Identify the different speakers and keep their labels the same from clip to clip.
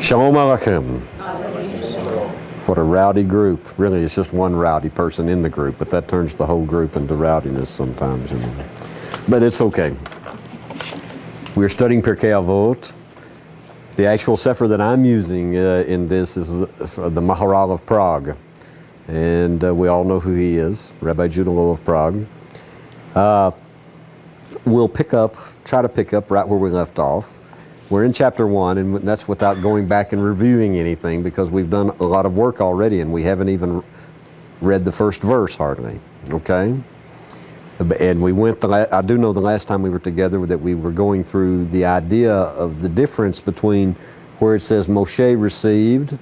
Speaker 1: Shalom Aleichem. What a rowdy group. Really, it's just one rowdy person in the group, but that turns the whole group into rowdiness sometimes. You know. But it's okay. We're studying Pirkei Avot. The actual sefer that I'm using in this is the Maharal of Prague. And we all know who he is, Rabbi Judah Loew of Prague. We'll try to pick up right where we left off. We're in chapter 1, and that's without going back and reviewing anything because we've done a lot of work already and we haven't even read the first verse hardly, okay? And we went, I do know the last time we were together that we were going through the idea of the difference between where it says Moshe received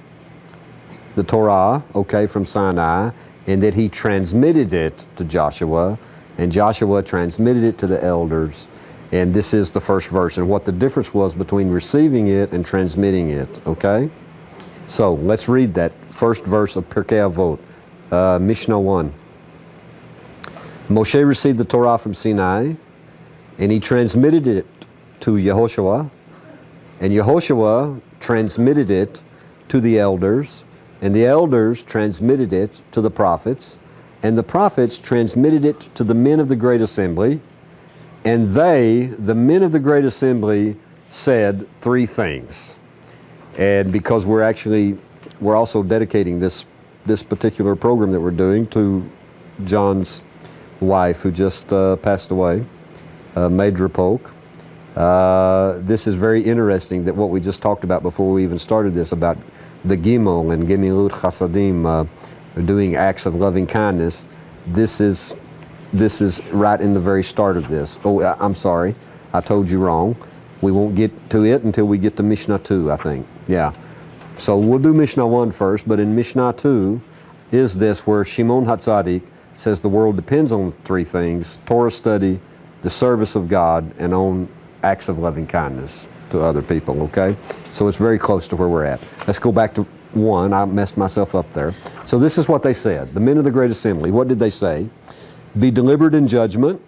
Speaker 1: the Torah, okay, from Sinai, and that he transmitted it to Joshua, and Joshua transmitted it to the elders. And this is the first verse, and what the difference was between receiving it and transmitting it, okay? So let's read that first verse of Pirkei Avot, Mishnah 1. Moshe received the Torah from Sinai, and he transmitted it to Yehoshua, and Yehoshua transmitted it to the elders, and the elders transmitted it to the prophets, and the prophets transmitted it to the men of the great assembly. And they, the men of the great assembly, said three things. And because we're also dedicating this particular program that we're doing to John's wife who just passed away, Madra Polk. This is very interesting that what we just talked about before we even started this about the Gimel and Gemilut Chasadim, doing acts of loving kindness. This is right in the very start of this. Oh, I'm sorry. I told you wrong. We won't get to it until we get to Mishnah 2, I think. Yeah. So we'll do Mishnah 1 first, but in Mishnah 2 is this where Shimon HaTzadik says the world depends on three things: Torah study, the service of God, and on acts of loving kindness to other people, okay? So it's very close to where we're at. Let's go back to 1. I messed myself up there. So this is what they said. The men of the great assembly, what did they say? Be deliberate in judgment,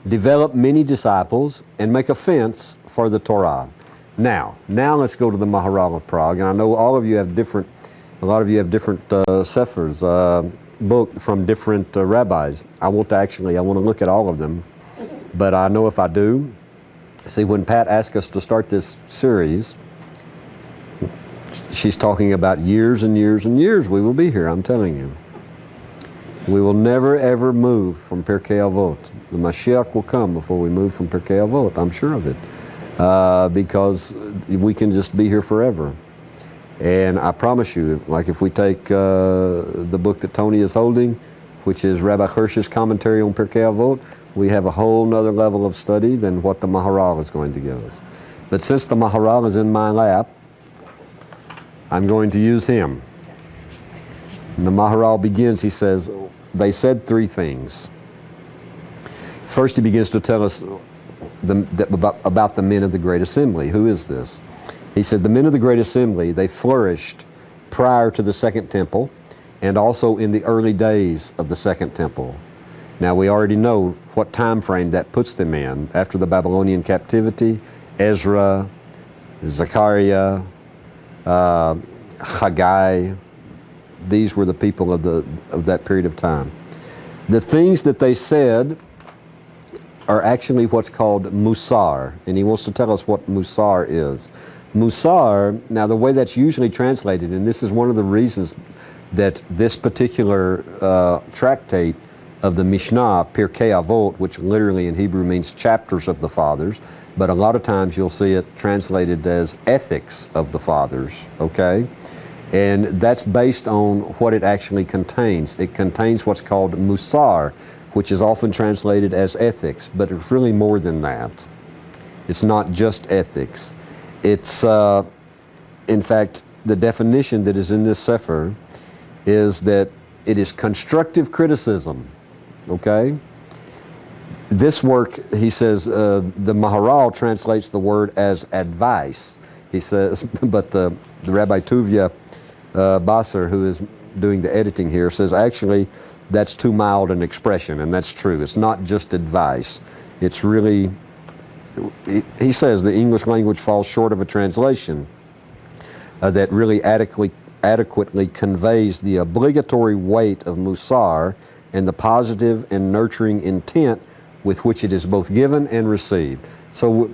Speaker 1: develop many disciples, and make a fence for the Torah. Now let's go to the Maharal of Prague. And I know a lot of you have different sefers, book from different rabbis. I want to look at all of them, but I know if I do, see, when Pat asked us to start this series, she's talking about years and years and years we will be here, I'm telling you. We will never ever move from Pirkei Avot. The Mashiach will come before we move from Pirkei Avot, I'm sure of it, because we can just be here forever. And I promise you, like if we take the book that Tony is holding, which is Rabbi Hirsch's commentary on Pirkei Avot, we have a whole nother level of study than what the Maharal is going to give us. But since the Maharal is in my lap, I'm going to use him. And the Maharal begins, he says, they said three things. First, he begins to tell us about the men of the great assembly. Who is this? He said, the men of the great assembly, they flourished prior to the second temple and also in the early days of the second temple. Now, we already know what time frame that puts them in. After the Babylonian captivity, Ezra, Zechariah, Haggai, these were the people of that period of time. The things that they said are actually what's called Musar, and he wants to tell us what Musar is. Musar, now the way that's usually translated, and this is one of the reasons that this particular tractate of the Mishnah, Pirkei Avot, which literally in Hebrew means chapters of the fathers, but a lot of times you'll see it translated as ethics of the fathers, okay? And that's based on what it actually contains. It contains what's called Musar, which is often translated as ethics, but it's really more than that. It's not just ethics. It's, in fact, the definition that is in this sefer is that it is constructive criticism, okay? This work, he says, the Maharal translates the word as advice. He says, but the Rabbi Tuvia Basser, who is doing the editing here, says actually that's too mild an expression, and that's true. It's not just advice. It's really, he says the English language falls short of a translation. that really adequately conveys the obligatory weight of Musar and the positive and nurturing intent with which it is both given and received. So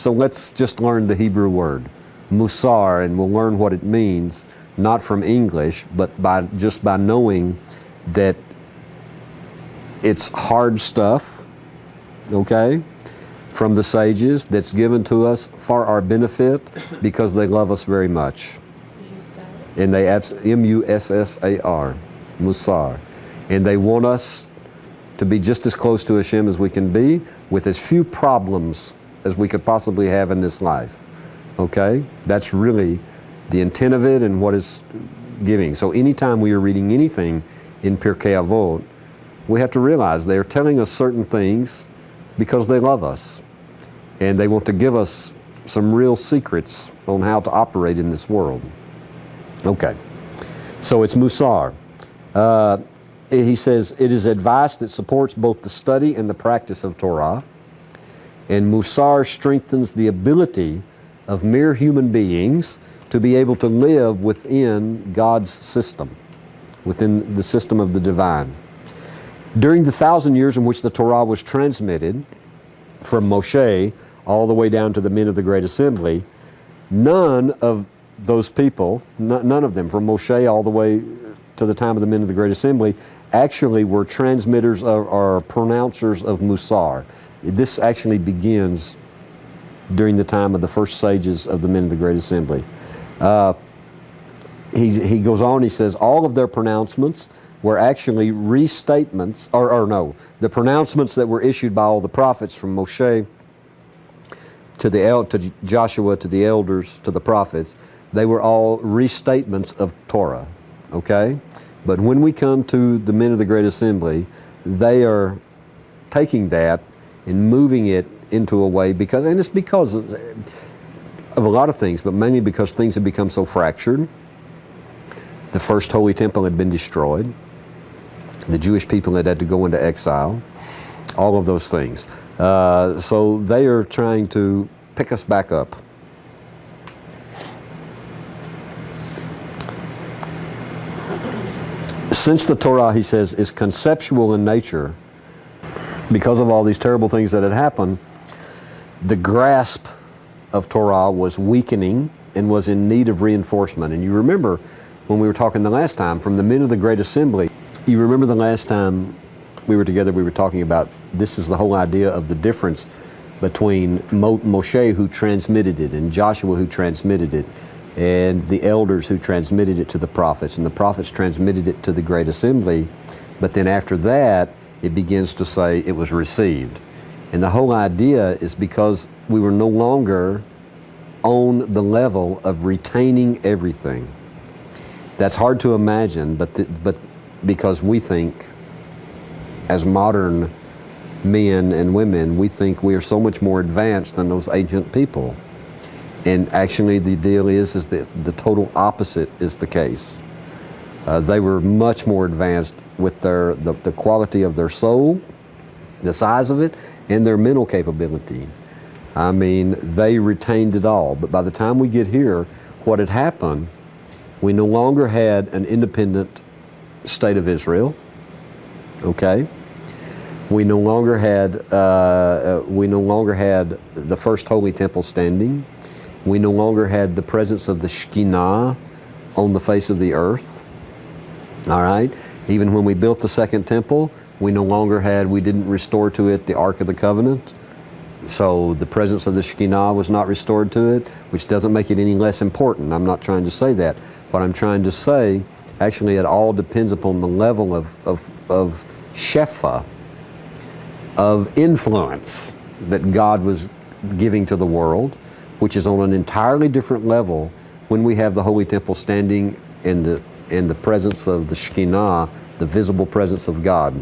Speaker 1: let's just learn the Hebrew word, Musar, and we'll learn what it means, not from English, but just by knowing that it's hard stuff, okay, from the sages that's given to us for our benefit because they love us very much. And they M-U-S-S-A-R, Musar. And they want us to be just as close to Hashem as we can be with as few problems as we could possibly have in this life. Okay? That's really the intent of it and what it's giving. So anytime we are reading anything in Pirkei Avot, we have to realize they are telling us certain things because they love us. And they want to give us some real secrets on how to operate in this world. Okay. So it's Musar. He says, it is advice that supports both the study and the practice of Torah. And Musar strengthens the ability of mere human beings to be able to live within God's system, within the system of the divine. During the 1,000 years in which the Torah was transmitted from Moshe all the way down to the men of the Great Assembly, none of those people, none of them, from Moshe all the way to the time of the men of the Great Assembly, actually were transmitters or pronouncers of Musar. This actually begins during the time of the first sages of the men of the Great Assembly. He goes on, he says, all of their pronouncements were actually restatements, the pronouncements that were issued by all the prophets from Moshe to Joshua, to the elders, to the prophets, they were all restatements of Torah, okay? But when we come to the men of the Great Assembly, they are taking that and moving it into a way and it's because of a lot of things, but mainly because things have become so fractured. The first Holy Temple had been destroyed. The Jewish people had to go into exile. All of those things. So they are trying to pick us back up. Since the Torah, he says, is conceptual in nature, because of all these terrible things that had happened, the grasp of Torah was weakening and was in need of reinforcement. And you remember when we were talking the last time from the men of the Great Assembly, you remember the last time we were together, we were talking about this is the whole idea of the difference between Moshe, who transmitted it, and Joshua, who transmitted it, and the elders who transmitted it to the prophets, and the prophets transmitted it to the Great Assembly. But then after that, it begins to say it was received. And the whole idea is because we were no longer on the level of retaining everything. That's hard to imagine, but because we think, as modern men and women, we think we are so much more advanced than those ancient people. And actually the deal is that the total opposite is the case. They were much more advanced with the quality of their soul, the size of it, and their mental capability. I mean, they retained it all. But by the time we get here, what had happened, we no longer had an independent state of Israel, okay? We no longer had the first Holy Temple standing. We no longer had the presence of the Shekinah on the face of the earth. All right? Even when we built the second temple, we didn't restore to it the Ark of the Covenant. So the presence of the Shekinah was not restored to it, which doesn't make it any less important. I'm not trying to say that. What I'm trying to say, actually it all depends upon the level of shefa, of influence that God was giving to the world, which is on an entirely different level when we have the Holy Temple standing in the presence of the Shekinah, the visible presence of God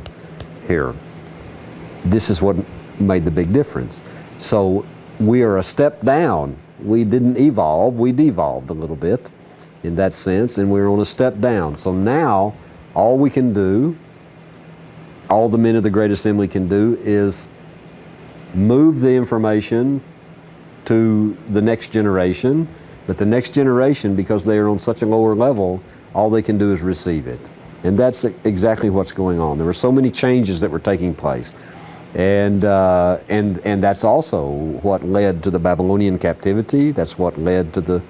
Speaker 1: here. This is what made the big difference. So we are a step down. We didn't evolve, we devolved a little bit in that sense, and we're on a step down. So now all we can do, all the men of the Great Assembly can do, is move the information to the next generation But the next generation, because they are on such a lower level, all they can do is receive it. And that's exactly what's going on. There were so many changes that were taking place. And that's also what led to the Babylonian captivity. That's what led to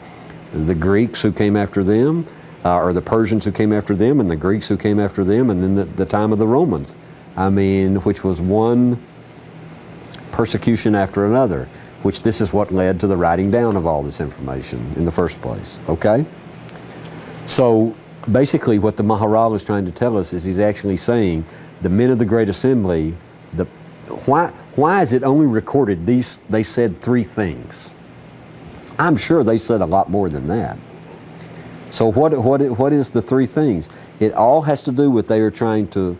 Speaker 1: the Greeks who came after them, or the Persians who came after them, and the Greeks who came after them, and then the time of the Romans. I mean, which was one persecution after another, which this is what led to the writing down of all this information in the first place, okay? So basically what the Maharal is trying to tell us is he's actually saying the men of the Great Assembly, why is it only recorded they said 3 things? I'm sure they said a lot more than that. So what is the 3 things? It all has to do with they are trying to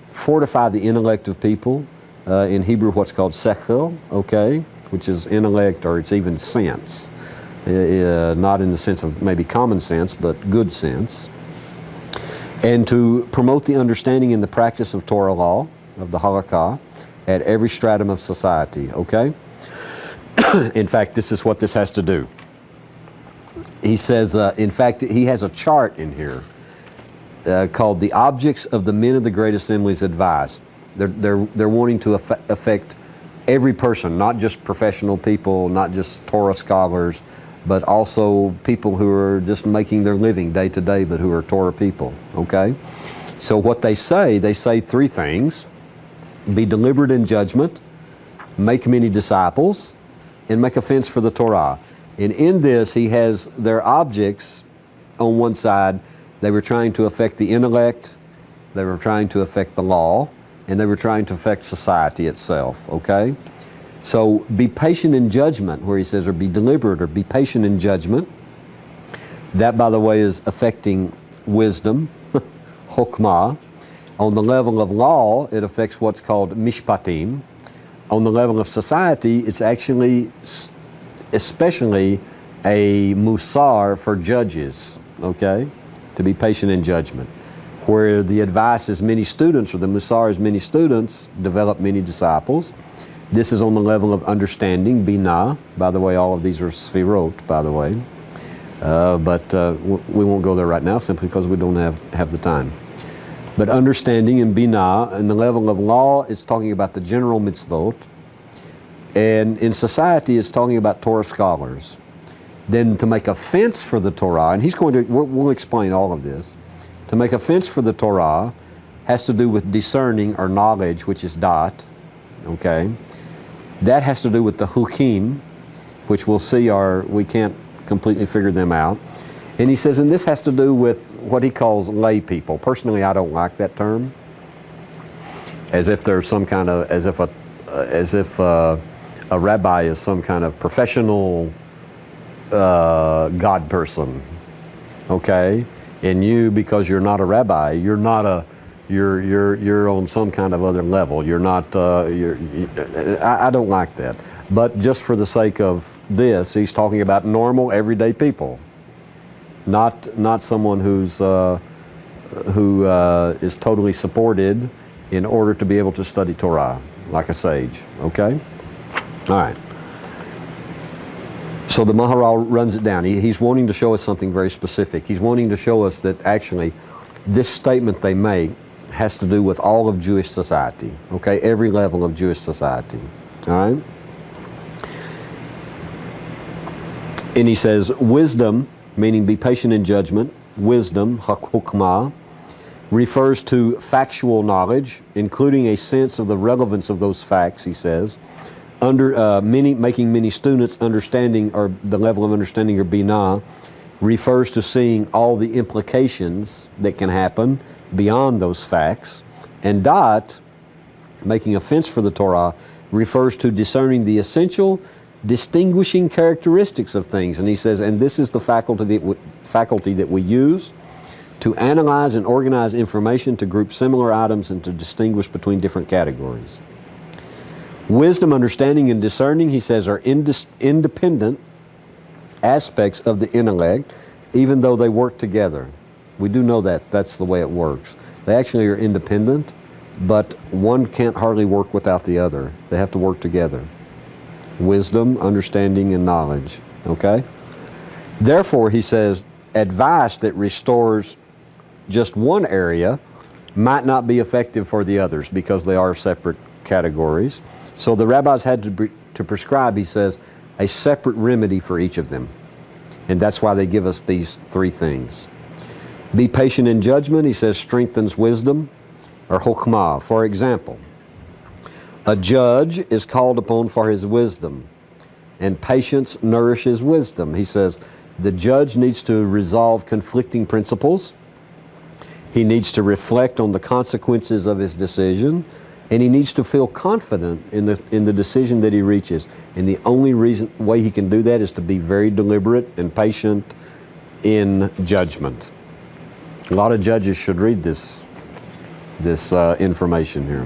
Speaker 1: fortify the intellect of people, in Hebrew what's called sechel, okay, which is intellect, or it's even sense, not in the sense of maybe common sense, but good sense, and to promote the understanding and the practice of Torah law, of the halakha, at every stratum of society, okay? In fact, this is what this has to do. He says, in fact, he has a chart in here called the Objects of the Men of the Great Assembly's Advice. They're wanting to affect every person, not just professional people, not just Torah scholars, but also people who are just making their living day to day, but who are Torah people, okay? So what they say 3 things: be deliberate in judgment, make many disciples, and make a fence for the Torah. And in this, he has their objects on one side. They were trying to affect the intellect, they were trying to affect the law, and they were trying to affect society itself, okay? So be patient in judgment, where he says, or be deliberate, or be patient in judgment. That, by the way, is affecting wisdom, chokmah. On the level of law, it affects what's called mishpatim. On the level of society, it's actually especially a musar for judges, okay? To be patient in judgment. Where the advice is many students, or the musar is many students, develop many disciples. This is on the level of understanding, binah. By the way, all of these are sfirot, by the way. But we won't go there right now, simply because we don't have the time. But understanding and binah, and the level of law, it's talking about the general mitzvot. And in society, it's talking about Torah scholars. Then to make a fence for the Torah, and we'll explain all of this. To make a fence for the Torah has to do with discerning, or knowledge, which is dat, okay? That has to do with the hukim, which we'll see we can't completely figure them out. And he says, and this has to do with what he calls lay people. Personally, I don't like that term. As if there's some kind of, as if a rabbi is some kind of professional God person, okay? And you, because you're not a rabbi, you're on some kind of other level. You're not. I don't like that. But just for the sake of this, he's talking about normal, everyday people, not someone who is totally supported in order to be able to study Torah like a sage. Okay. All right. So the Maharal runs it down. He's wanting to show us something very specific. He's wanting to show us that actually this statement they make has to do with all of Jewish society, okay? Every level of Jewish society, all right? And he says, wisdom, meaning be patient in judgment, wisdom, hukmah, refers to factual knowledge, including a sense of the relevance of those facts, he says. Making many students understanding, or the level of understanding, or binah, refers to seeing all the implications that can happen beyond those facts. And dat, making a fence for the Torah, refers to discerning the essential distinguishing characteristics of things. And he says, and this is the faculty that we use to analyze and organize information, to group similar items, and to distinguish between different categories. Wisdom, understanding, and discerning, he says, are independent aspects of the intellect, even though they work together. We do know that. That's the way it works. They actually are independent, but one can't hardly work without the other. They have to work together. Wisdom, understanding, and knowledge. Okay? Therefore, he says, advice that restores just one area might not be effective for the others because they are separate categories. So the rabbis had to prescribe, he says, a separate remedy for each of them. And that's why they give us these three things. Be patient in judgment, he says, strengthens wisdom, or hokmah. For example, a judge is called upon for his wisdom, and patience nourishes wisdom. He says the judge needs to resolve conflicting principles. He needs to reflect on the consequences of his decision, and he needs to feel confident in the decision that he reaches. And the only way he can do that is to be very deliberate and patient in judgment. A lot of judges should read this information here.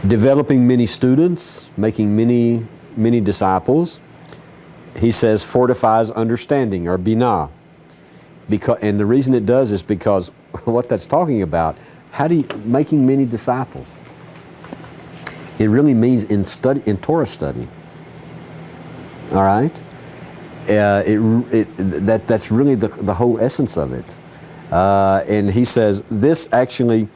Speaker 1: Developing many students, making many disciples. He says fortifies understanding, or binah. And the reason it does is because what that's talking about, making many disciples. It really means in Torah study. All right? That's really the whole essence of it. And he says this actually,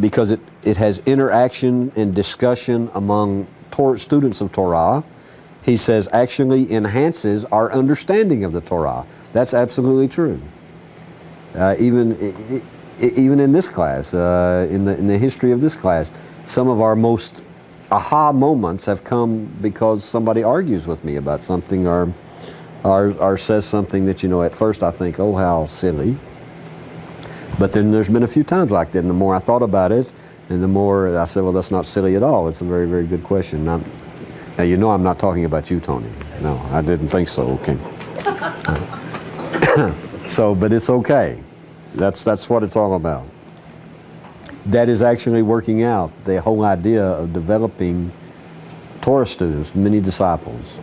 Speaker 1: because it has interaction and discussion among students of Torah, he says actually enhances our understanding of the Torah. That's absolutely true. Even in this class, in the history of this class, some of our most aha moments have come because somebody argues with me about something or says something that, at first I think, oh, how silly. But then there's been a few times like that, and the more I thought about it, and the more I said, well, that's not silly at all. It's a very, very good question. Now, I'm not talking about you, Tony. No, I didn't think so. Okay. But it's okay. That's what it's all about. That is actually working out the whole idea of developing Torah students, many disciples.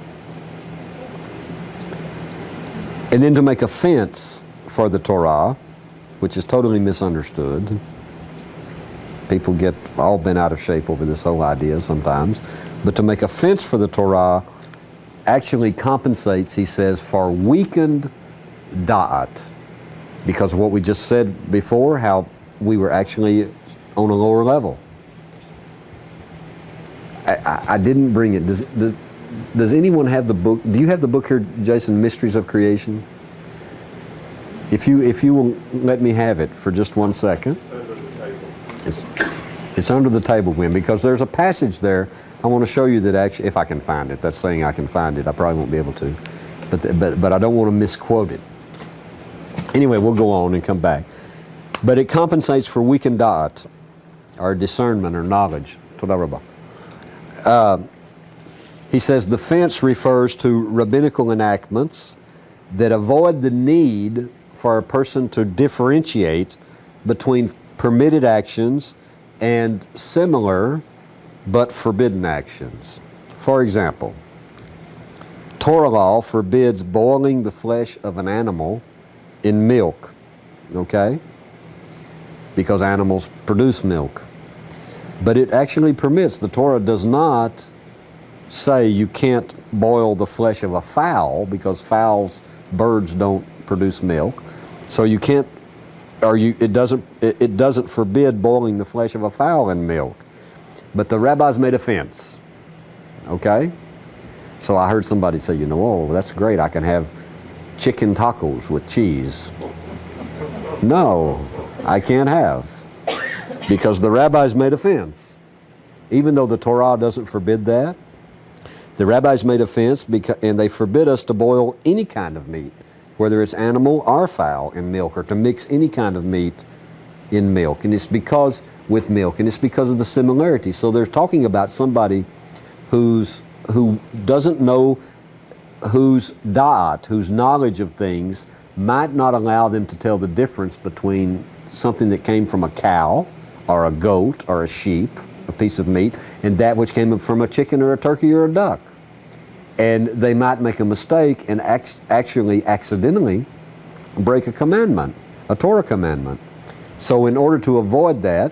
Speaker 1: And then to make a fence for the Torah, which is totally misunderstood. People get all bent out of shape over this whole idea sometimes. But to make a fence for the Torah actually compensates, he says, for weakened da'at. Because of what we just said before, how we were actually on a lower level. I didn't bring it. Does anyone have the book? Do you have the book here, Jason, Mysteries of Creation? If you will let me have it for just 1 second.
Speaker 2: It's under the table.
Speaker 1: It's under the table, Wim, because there's a passage there I want to show you that actually, if I can find it, that's saying I can find it. I probably won't be able to. But I don't want to misquote it. Anyway, we'll go on and come back. But it compensates for weakened da'at, or discernment, or knowledge. He says the fence refers to rabbinical enactments that avoid the need for a person to differentiate between permitted actions and similar but forbidden actions. For example, Torah law forbids boiling the flesh of an animal in milk, okay? Because animals produce milk. But it actually permits, the Torah does not say you can't boil the flesh of a fowl because birds don't produce milk. So you can't, it doesn't forbid boiling the flesh of a fowl in milk. But the rabbis made a fence, okay? So I heard somebody say, oh, that's great, I can have chicken tacos with cheese. No, I can't have, because the rabbis made a fence. Even though the Torah doesn't forbid that, the rabbis made a fence and they forbid us to boil any kind of meat, whether it's animal or fowl, in milk, or to mix any kind of meat in milk. And it's because of the similarity. So they're talking about somebody who doesn't know, whose da'at, whose knowledge of things might not allow them to tell the difference between something that came from a cow or a goat or a sheep, a piece of meat, and that which came from a chicken or a turkey or a duck. And they might make a mistake and actually accidentally break a commandment, a Torah commandment. So in order to avoid that,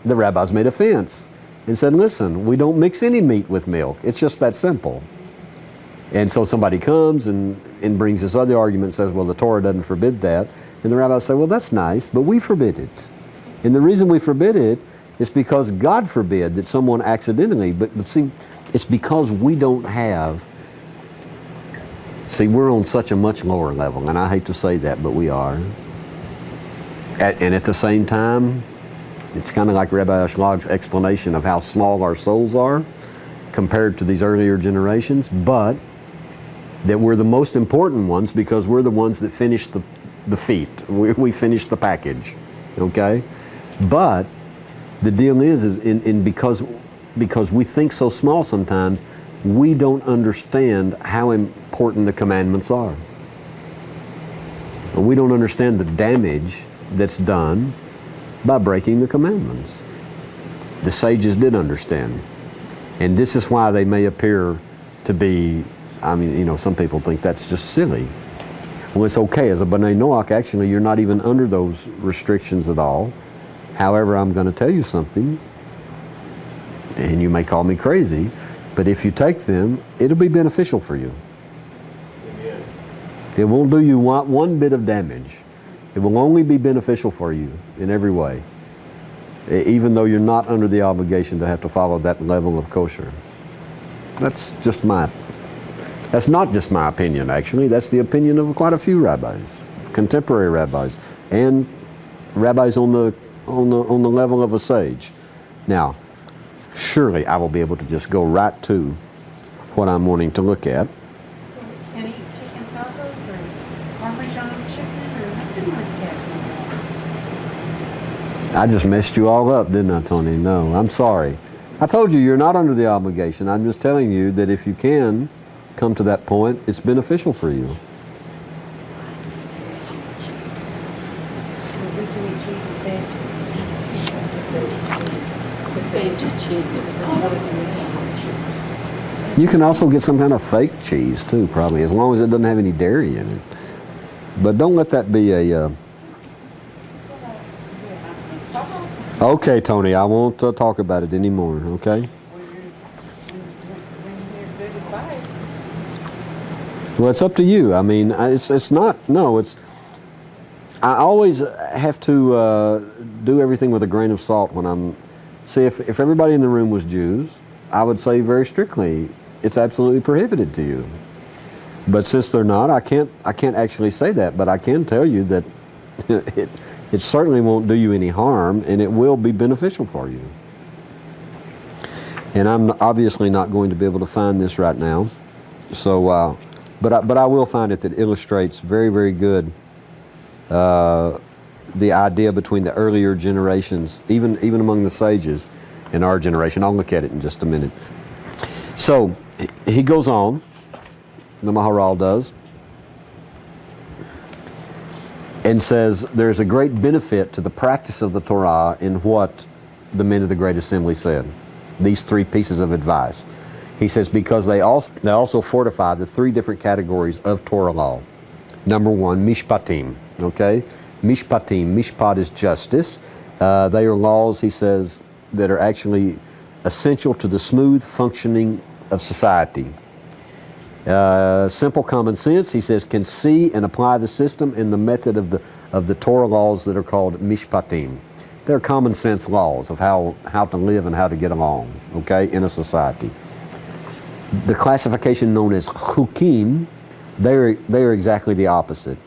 Speaker 1: the rabbis made a fence and said, listen, we don't mix any meat with milk. It's just that simple. And so somebody comes and brings this other argument and says, well, the Torah doesn't forbid that. And the rabbis say, well, that's nice, but we forbid it. And the reason we forbid it is because God forbid that someone accidentally, but see, it's because we don't have, see, we're on such a much lower level, and I hate to say that, but we are. And at the same time, it's kind of like Rabbi Ashлаг's explanation of how small our souls are compared to these earlier generations, but that we're the most important ones because we're the ones that finish the feat. We finish the package, okay? But the deal is because we think so small sometimes, we don't understand how important the commandments are. We don't understand the damage that's done by breaking the commandments. The sages did understand. And this is why they may appear to be, I mean, you know, some people think that's just silly. Well, it's okay. As a B'nai Noach, actually, you're not even under those restrictions at all. However, I'm going to tell you something, and you may call me crazy, but if you take them, it'll be beneficial for you.
Speaker 2: Amen.
Speaker 1: It won't do you one bit of damage. It will only be beneficial for you in every way, even though you're not under the obligation to have to follow that level of kosher. That's not just my opinion, actually. That's the opinion of quite a few rabbis, contemporary rabbis, and rabbis on the level of a sage. Now, surely I will be able to just go right to what I'm wanting to look at.
Speaker 3: So we can't eat chicken tacos or Parmesan chicken or nothing like that?
Speaker 1: I just messed you all up, didn't I, Tony? No, I'm sorry. I told you you're not under the obligation. I'm just telling you that if you can come to that point, it's beneficial for you.
Speaker 3: Or we can eat cheese with veggies.
Speaker 4: To feta cheese.
Speaker 1: You can also get some kind of fake cheese too, probably, as long as it doesn't have any dairy in it. But don't let that be a... Okay, Tony, I won't talk about it anymore, okay?
Speaker 3: When you hear good advice.
Speaker 1: Well, it's up to you. I mean, it's not, no, it's... I always have to do everything with a grain of salt when I'm... See, if everybody in the room was Jews, I would say very strictly, it's absolutely prohibited to you. But since they're not, I can't actually say that, but I can tell you that it certainly won't do you any harm, and it will be beneficial for you. And I'm obviously not going to be able to find this right now, so but I will find it that illustrates very, very good the idea between the earlier generations, even among the sages in our generation. I'll look at it in just a minute. So he goes on, the Maharal does, and says there's a great benefit to the practice of the Torah in what the men of the Great Assembly said. These three pieces of advice. He says because they also fortify the three different categories of Torah law. Number one, mishpatim, okay? Mishpatim, mishpat is justice. They are laws, he says, that are actually essential to the smooth functioning of society. Simple common sense, he says, can see and apply the system and the method of the Torah laws that are called mishpatim. They're common sense laws of how to live and how to get along, okay, in a society. The classification known as chukim, they are exactly the opposite.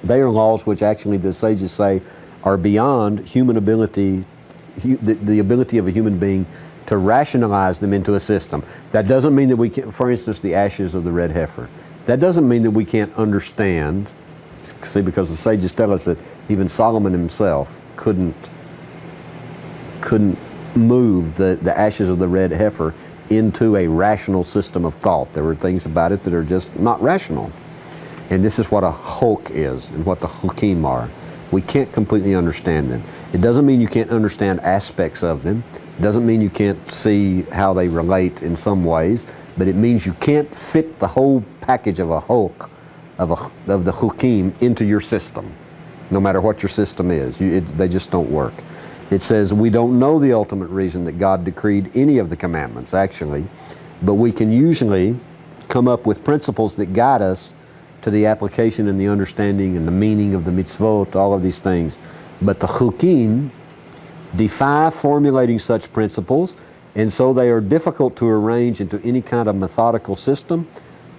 Speaker 1: They are laws which actually the sages say are beyond human ability, the ability of a human being to rationalize them into a system. That doesn't mean that we can't, for instance, the ashes of the red heifer. That doesn't mean that we can't understand, see, because the sages tell us that even Solomon himself couldn't move the ashes of the red heifer into a rational system of thought. There were things about it that are just not rational. And this is what a chok is and what the chukim are. We can't completely understand them. It doesn't mean you can't understand aspects of them. It doesn't mean you can't see how they relate in some ways, but it means you can't fit the whole package of a chok, of the chukim into your system, no matter what your system is. They just don't work. It says we don't know the ultimate reason that God decreed any of the commandments, actually, but we can usually come up with principles that guide us to the application and the understanding and the meaning of the mitzvot, all of these things. But the chukim defy formulating such principles, and so they are difficult to arrange into any kind of methodical system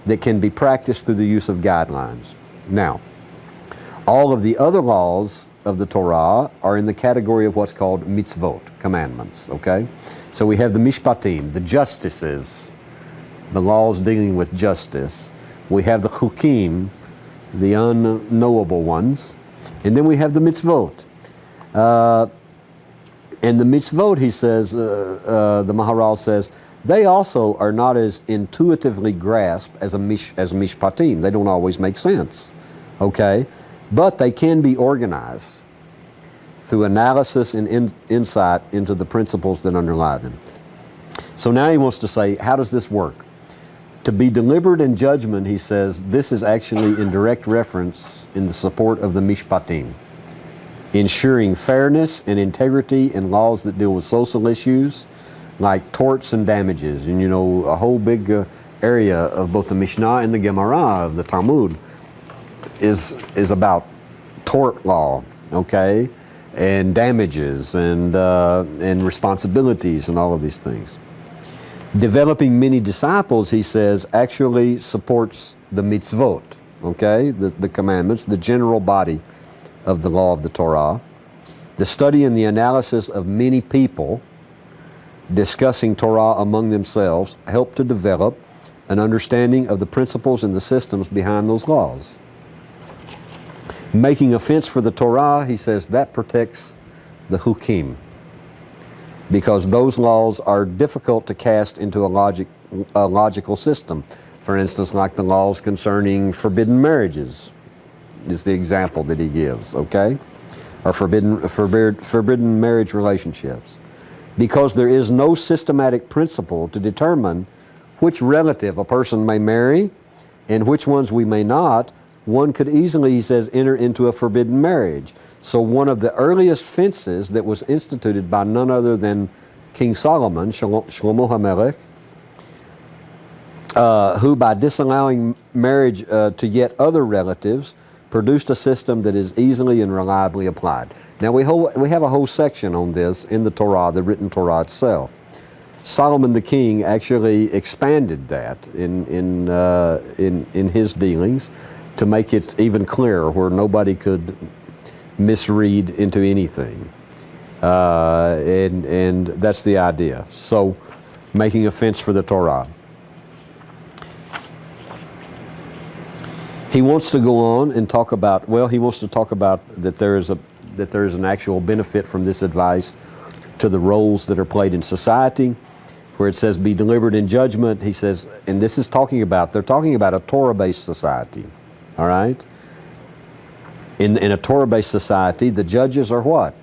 Speaker 1: that can be practiced through the use of guidelines. Now, all of the other laws of the Torah are in the category of what's called mitzvot, commandments, okay? So we have the mishpatim, the justices, the laws dealing with justice. We have the chukim, the unknowable ones. And then we have the mitzvot. And the mitzvot, he says, the Maharal says, they also are not as intuitively grasped as mishpatim. They don't always make sense, okay? But they can be organized through analysis and insight into the principles that underlie them. So now he wants to say, how does this work? To be deliberate in judgment, he says, this is actually in direct reference in the support of the mishpatim, ensuring fairness and integrity in laws that deal with social issues like torts and damages. And you know, a whole big area of both the Mishnah and the Gemara of the Talmud is about tort law, okay, and damages and responsibilities and all of these things. Developing many disciples, he says, actually supports the mitzvot, okay, the commandments, the general body of the law of the Torah. The study and the analysis of many people discussing Torah among themselves help to develop an understanding of the principles and the systems behind those laws. Making a fence for the Torah, he says, that protects the hukim, because those laws are difficult to cast into a logical system. For instance, like the laws concerning forbidden marriages is the example that he gives, okay? Or forbidden marriage relationships. Because there is no systematic principle to determine which relative a person may marry and which ones we may not, one could easily, he says, enter into a forbidden marriage. So one of the earliest fences that was instituted by none other than King Solomon, Shlomo HaMelech, who by disallowing marriage to yet other relatives, produced a system that is easily and reliably applied. Now we have a whole section on this in the Torah, the written Torah itself. Solomon the king actually expanded that in his dealings to make it even clearer, where nobody could misread into anything. And that's the idea. So, making a fence for the Torah. He wants to go on and talk about, he wants to talk about that there is an actual benefit from this advice to the roles that are played in society, where it says be deliberate in judgment. He says, and this is they're talking about a Torah-based society, all right? In a Torah-based society, the judges are what?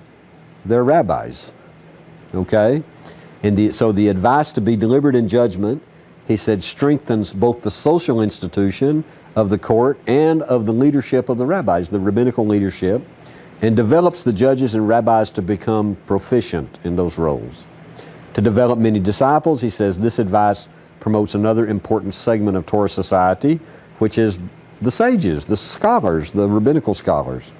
Speaker 1: They're rabbis, okay? And so the advice to be deliberate in judgment, he said, strengthens both the social institution of the court and of the leadership of the rabbis, the rabbinical leadership, and develops the judges and rabbis to become proficient in those roles. To develop many disciples, he says, this advice promotes another important segment of Torah society, which is the sages, the scholars, the rabbinical scholars.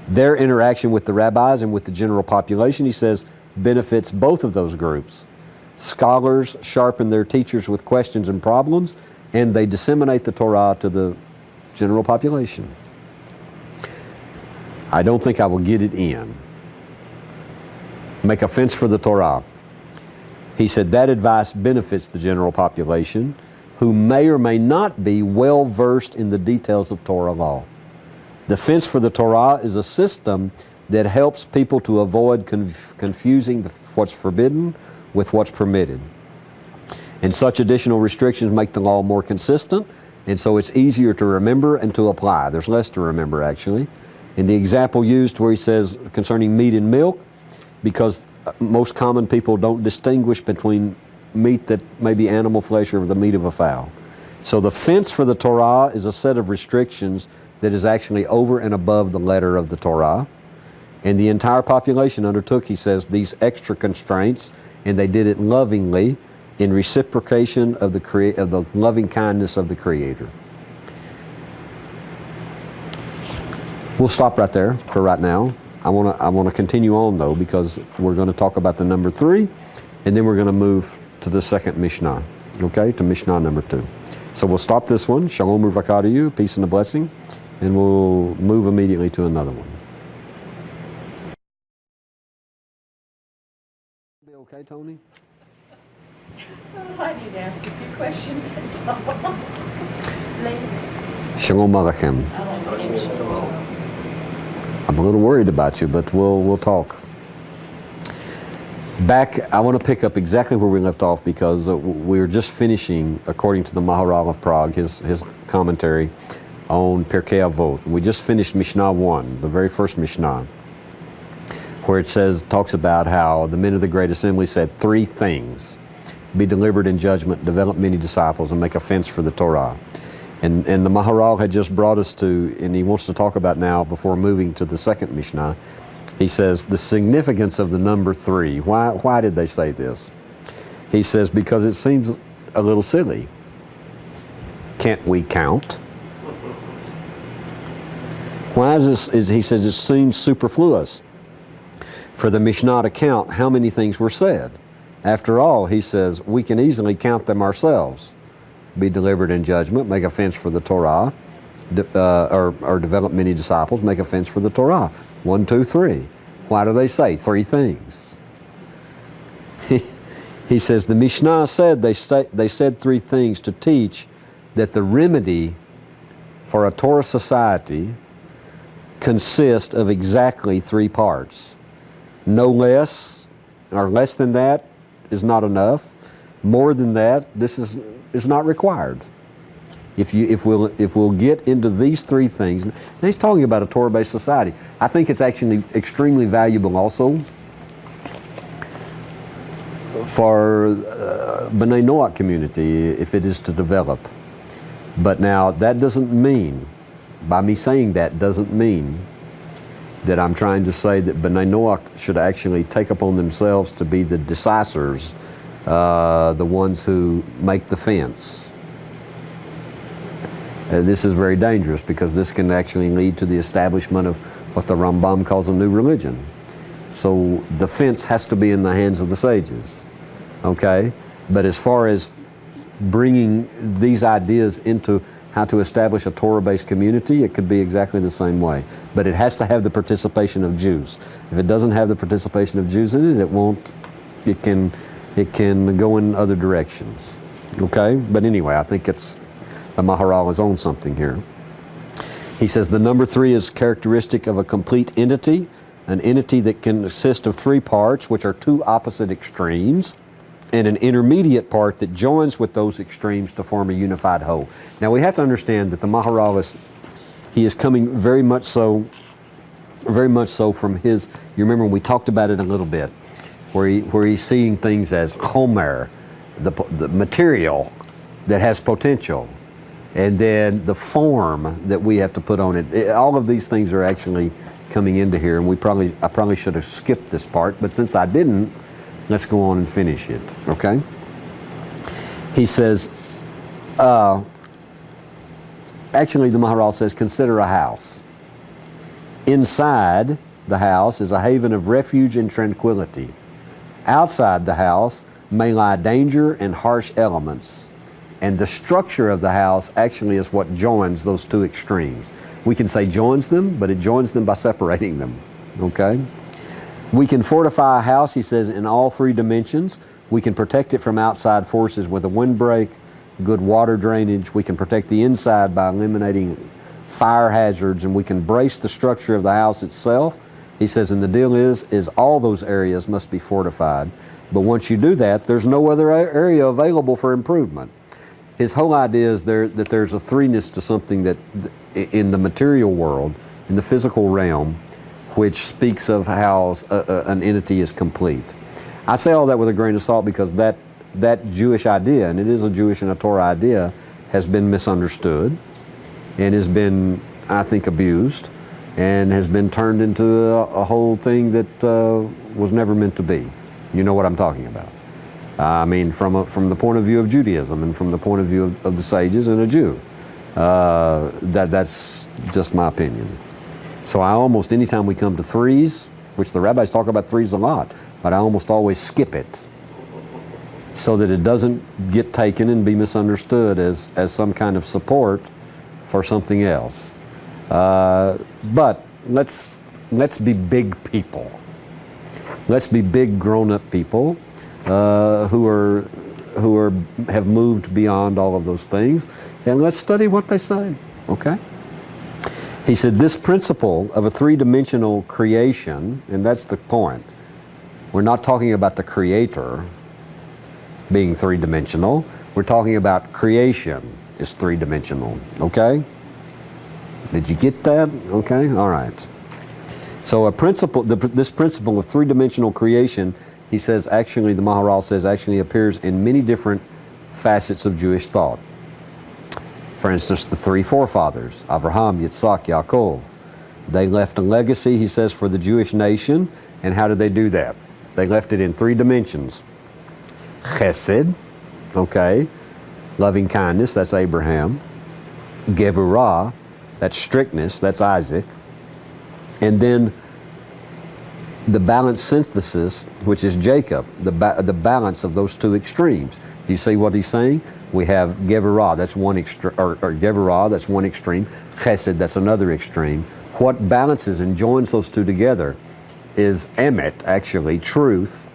Speaker 1: Their interaction with the rabbis and with the general population, he says, benefits both of those groups. Scholars sharpen their teachers with questions and problems, and they disseminate the Torah to the general population. I don't think I will get it in. Make a fence for the Torah. He said that advice benefits the general population, who may or may not be well versed in the details of Torah law. The fence for the Torah is a system that helps people to avoid confusing what's forbidden with what's permitted. And such additional restrictions make the law more consistent, and so it's easier to remember and to apply. There's less to remember, actually. In the example used where he says concerning meat and milk, because most common people don't distinguish between meat that may be animal flesh or the meat of a fowl. So the fence for the Torah is a set of restrictions that is actually over and above the letter of the Torah. And the entire population undertook, he says, these extra constraints, and they did it lovingly in reciprocation of the loving kindness of the Creator. We'll stop right there for right now. I want to continue on though, because we're going to talk about the number 3, and then we're going to move to the second Mishnah, okay, to Mishnah number 2. So we'll stop this one. Shalom Uvracha to you, peace and a blessing, and we'll move immediately to another one. Be okay, Tony?
Speaker 3: Oh, I need to ask a few questions. That's all. Later.
Speaker 1: Shalom Aleichem. I'm a little worried about you, but we'll talk. Back, I want to pick up exactly where we left off, because we're just finishing, according to the Maharal of Prague, his commentary on Pirkei Avot. We just finished Mishnah 1, the very first Mishnah, where it talks about how the men of the Great Assembly said 3 things: be deliberate in judgment, develop many disciples, and make a fence for the Torah. And the Maharal had just brought us to, and he wants to talk about now, before moving to the second Mishnah, he says the significance of the number 3. Why did they say this? He says, because it seems a little silly. Can't we count? Why is this? He says it seems superfluous for the Mishnah to count how many things were said. After all, he says, we can easily count them ourselves. Be deliberate in judgment, make a fence for the Torah, or develop many disciples, make a fence for the Torah. 1, 2, 3. Why do they say 3 things? He says the Mishnah said they said 3 things to teach that the remedy for a Torah society consists of exactly 3 parts. No less, or less than that is not enough. More than that, this is not required. If we'll get into these 3 things, and he's talking about a Torah-based society. I think it's actually extremely valuable also for B'nai Noach community, if it is to develop. But now that doesn't mean, by me saying that, doesn't mean that I'm trying to say that B'nai Noach should actually take upon themselves to be the decisors, the ones who make the fence. This is very dangerous, because this can actually lead to the establishment of what the Rambam calls a new religion. So the fence has to be in the hands of the sages, okay? But as far as bringing these ideas into how to establish a Torah-based community, it could be exactly the same way. But it has to have the participation of Jews. If it doesn't have the participation of Jews in it, it won't, it can go in other directions, okay? But anyway, I think the Maharal is on something here. He says the number 3 is characteristic of a complete entity, an entity that can consist of 3 parts, which are 2 opposite extremes, and an intermediate part that joins with those extremes to form a unified whole. Now we have to understand that the Maharal is coming very much so from his, you remember when we talked about it a little bit, where he's seeing things as chomer, the material that has potential, and then the form that we have to put on it. All of these things are actually coming into here, and I probably should have skipped this part, but since I didn't, let's go on and finish it, okay? He says, actually the Maharal says, consider a house. Inside the house is a haven of refuge and tranquility. Outside the house may lie danger and harsh elements. And the structure of the house actually is what joins those 2 extremes. We can say joins them, but it joins them by separating them, okay? We can fortify a house, he says, in all 3 dimensions. We can protect it from outside forces with a windbreak, good water drainage. We can protect the inside by eliminating fire hazards, and we can brace the structure of the house itself. He says, and the deal is all those areas must be fortified. But once you do that, there's no other area available for improvement. His whole idea is that there's a 3ness to something that in the material world, in the physical realm, which speaks of how an entity is complete. I say all that with a grain of salt because that Jewish idea, and it is a Jewish and a Torah idea, has been misunderstood and has been, I think, abused, and has been turned into a whole thing that was never meant to be. You know what I'm talking about. I mean, from the point of view of Judaism and from the point of view of the sages and a Jew. That's just my opinion. So I almost, anytime we come to threes, which the rabbis talk about threes a lot, but I almost always skip it so that it doesn't get taken and be misunderstood as some kind of support for something else. But let's be big people. Let's be big grown-up people who have moved beyond all of those things, and let's study what they say, okay? He said this principle of a three-dimensional creation, and that's the point. We're not talking about the creator being three-dimensional. We're talking about creation is three-dimensional, okay? Did you get that? Okay, all right. So this principle of three-dimensional creation, he says, actually, the Maharal says, actually appears in many different facets of Jewish thought. For instance, the three forefathers, Abraham, Yitzhak, Yaakov, they left a legacy, he says, for the Jewish nation. And how did they do that? They left it in three dimensions. Chesed, okay, loving kindness, that's Abraham. Gevurah, that's strictness, that's Isaac. And then the balanced synthesis, which is Jacob, the balance of those two extremes. Do you see what he's saying? We have Gevurah, that's one Gevurah, that's one extreme. Chesed, that's another extreme. What balances and joins those two together is Emet, actually, truth.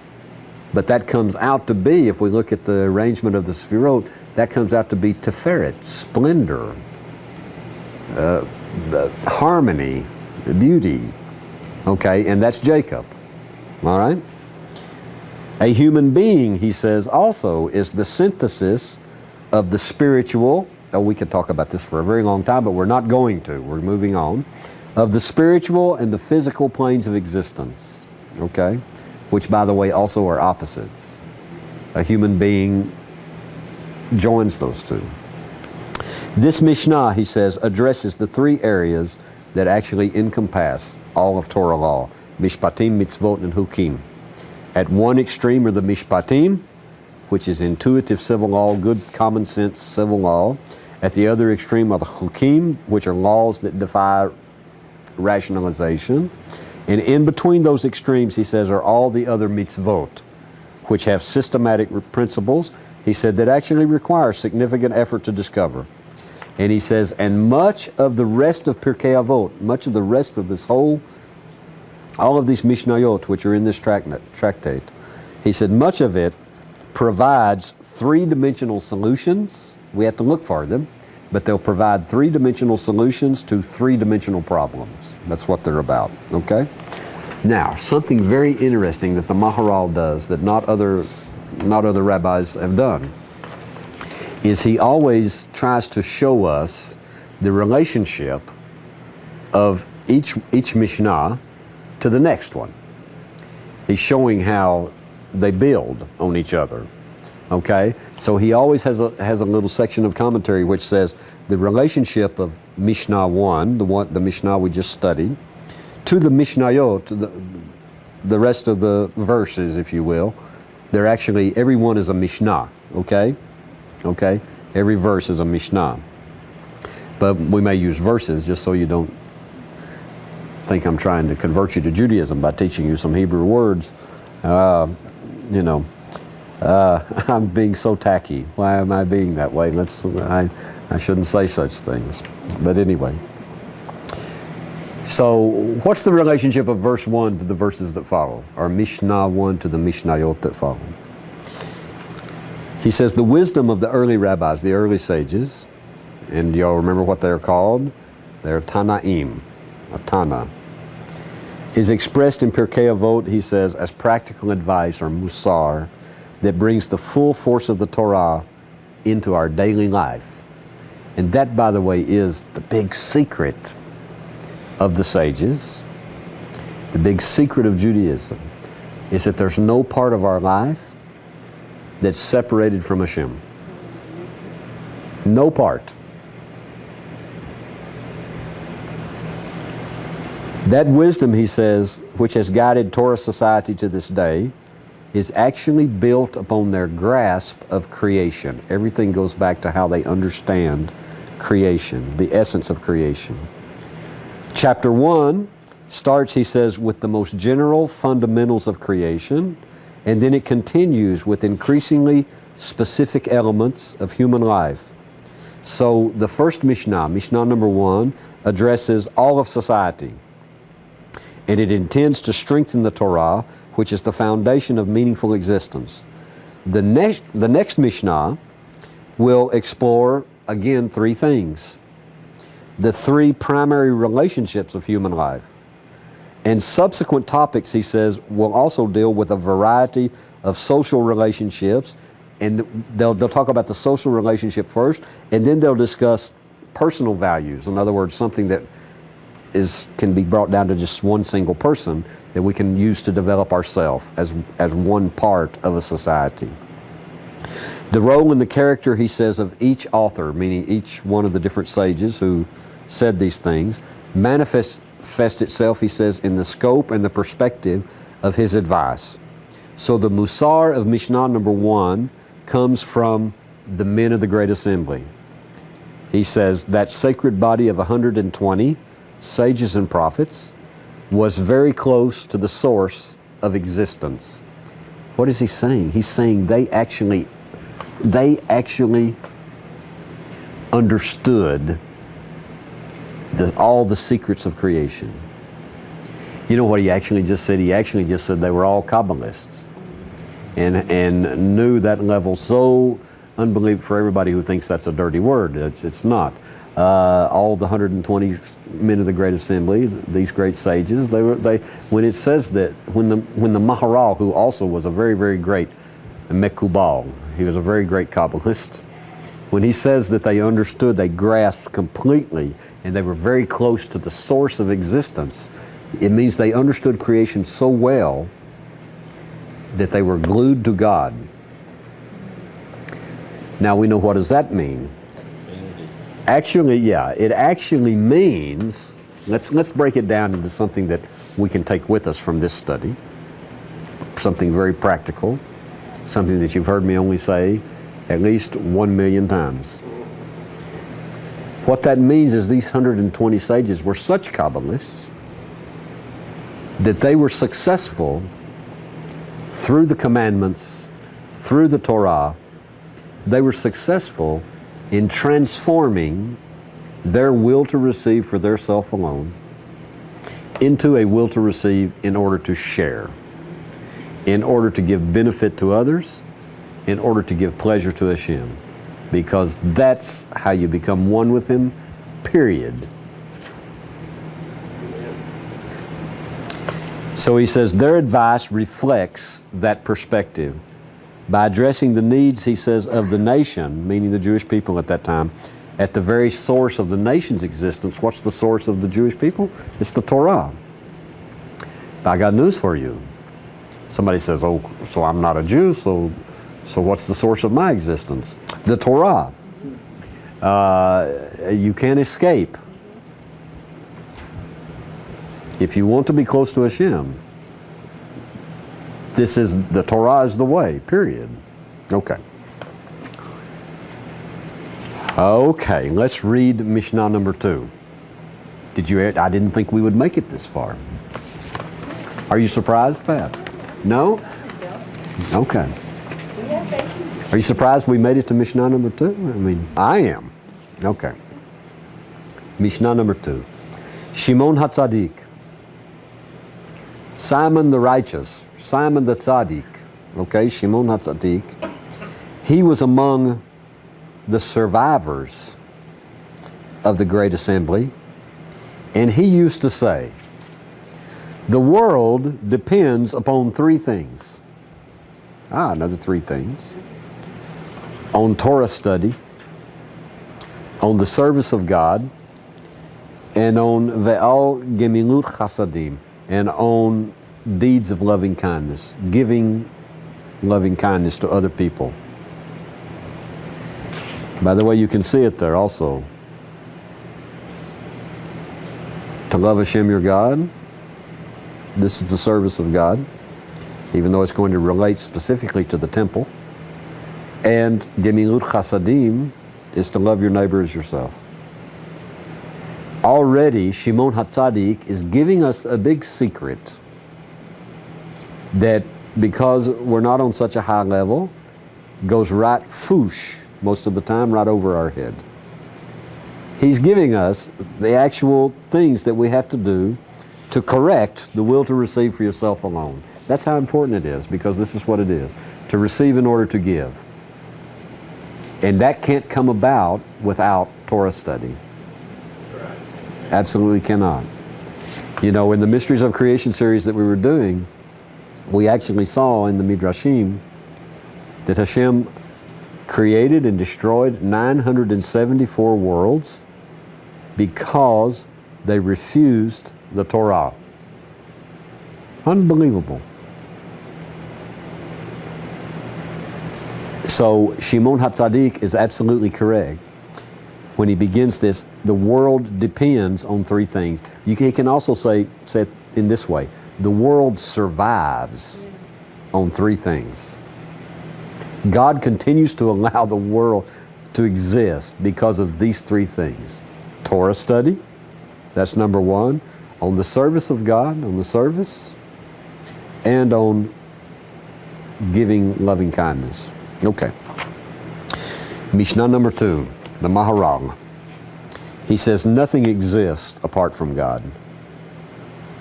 Speaker 1: But that comes out to be, if we look at the arrangement of the Sefirot, that comes out to be Tiferet, splendor, harmony, beauty. Okay, and that's Jacob, all right? A human being, he says, also is the synthesis of the spiritual, we could talk about this for a very long time, but we're not going to, we're moving on, of the spiritual and the physical planes of existence, okay? Which, by the way, also are opposites. A human being joins those two. This Mishnah, he says, addresses the three areas that actually encompass all of Torah law, Mishpatim, Mitzvot, and Hukim. At one extreme are the Mishpatim, which is intuitive civil law, good common sense civil law. At the other extreme are the Hukim, which are laws that defy rationalization. And in between those extremes, he says, are all the other mitzvot, which have systematic principles, he said, that actually require significant effort to discover. And he says, and much of the rest of Pirkei Avot, much of the rest of this whole, all of these Mishnayot, which are in this tractate, he said, much of it provides three-dimensional solutions. We have to look for them, but they'll provide three-dimensional solutions to three-dimensional problems. That's what they're about, okay? Now, something very interesting that the Maharal does that not other rabbis have done is he always tries to show us the relationship of each Mishnah to the next one. He's showing how they build on each other. Okay, so he always has a little section of commentary which says the relationship of Mishnah 1, the Mishnah we just studied, to the Mishnayot, the rest of the verses, if you will. They're actually, every one is a Mishnah, okay? Okay, every verse is a Mishnah. But we may use verses just so you don't think I'm trying to convert you to Judaism by teaching you some Hebrew words. I'm being so tacky. Why am I being that way? I shouldn't say such things. But anyway. So what's the relationship of verse 1 to the verses that follow? Or Mishnah 1 to the Mishnayot that follow? He says the wisdom of the early rabbis, the early sages, and y'all remember what they're called? They're Tanaim, a Tana, is expressed in Pirkei Avot, he says, as practical advice or musar that brings the full force of the Torah into our daily life. And that, by the way, is the big secret of the sages. The big secret of Judaism is that there's no part of our life that's separated from Hashem. No part. That wisdom, he says, which has guided Torah society to this day, is actually built upon their grasp of creation. Everything goes back to how they understand creation, the essence of creation. Chapter 1 starts, he says, with the most general fundamentals of creation, and then it continues with increasingly specific elements of human life. So the first Mishnah, Mishnah number 1, addresses all of society. And it intends to strengthen the Torah, which is the foundation of meaningful existence. The next Mishnah will explore, again, 3 things. The 3 primary relationships of human life. And subsequent topics, he says, will also deal with a variety of social relationships. And they'll talk about the social relationship first, and then they'll discuss personal values. In other words, something that can be brought down to just one single person that we can use to develop ourselves as one part of a society. The role and the character, he says, of each author, meaning each one of the different sages who said these things, manifests itself, he says, in the scope and the perspective of his advice. So the Musar of Mishnah number 1 comes from the men of the Great Assembly. He says that sacred body of 120 sages and prophets was very close to the source of existence. What is he saying? He's saying they actually understood all the secrets of creation. You know what he actually just said? He actually just said they were all Kabbalists and knew that level so unbelievable. For everybody who thinks that's a dirty word, it's not. All the 120 men of the Great Assembly, these great sages, when it says that, when the Maharal, who also was a very, very great Mekubal, he was a very great Kabbalist, when he says that they understood, they grasped completely, and they were very close to the source of existence, it means they understood creation so well that they were glued to God. Now we know, what does that mean? Actually, yeah, it actually means, let's break it down into something that we can take with us from this study, something very practical, something that you've heard me only say at least 1,000,000 times. What that means is these 120 sages were such Kabbalists that they were successful through the commandments, through the Torah. They were successful in transforming their will to receive for their self alone into a will to receive in order to share, in order to give benefit to others, in order to give pleasure to Hashem, because that's how you become one with Him, period. So he says their advice reflects that perspective. By addressing the needs, he says, of the nation, meaning the Jewish people at that time, at the very source of the nation's existence. What's the source of the Jewish people? It's the Torah. But I got news for you. Somebody says, oh, so I'm not a Jew, so what's the source of my existence? The Torah. You can't escape. If you want to be close to Hashem, the Torah is the way, period. Okay. Okay, let's read Mishnah number 2. I didn't think we would make it this far. Are you surprised, Pat? No? Okay. Are you surprised we made it to Mishnah number 2? I mean, I am. Okay. Mishnah number 2. Shimon HaTzadik. Simon the righteous, Simon the Tzaddik, okay, Shimon HaTzadik, he was among the survivors of the Great Assembly, and he used to say, the world depends upon 3 things. Another 3 things. On Torah study, on the service of God, and on Ve'al Gemilut Chasadim, and on deeds of loving kindness, giving loving kindness to other people. By the way, you can see it there also. To love Hashem your God, this is the service of God. even though it's going to relate specifically to the temple. And Gemilut Chasadim is to love your neighbor as yourself. Already, Shimon HaTzadik is giving us a big secret that, because we're not on such a high level, goes right foosh most of the time, right over our head. He's giving us the actual things that we have to do to correct the will to receive for yourself alone. That's how important it is, because this is what it is, to receive in order to give. And that can't come about without Torah study. Absolutely cannot. You know, in the Mysteries of Creation series that we were doing, we actually saw in the Midrashim that Hashem created and destroyed 974 worlds because they refused the Torah. Unbelievable. So Shimon HaTzadik is absolutely correct when he begins this. The world depends on three things. He can also say it in this way: the world survives on three things. God continues to allow the world to exist because of these three things. Torah study, that's number one, on the service of God, on the service, and on giving loving kindness. Okay. Mishnah number 2, the Maharal. He says nothing exists apart from God.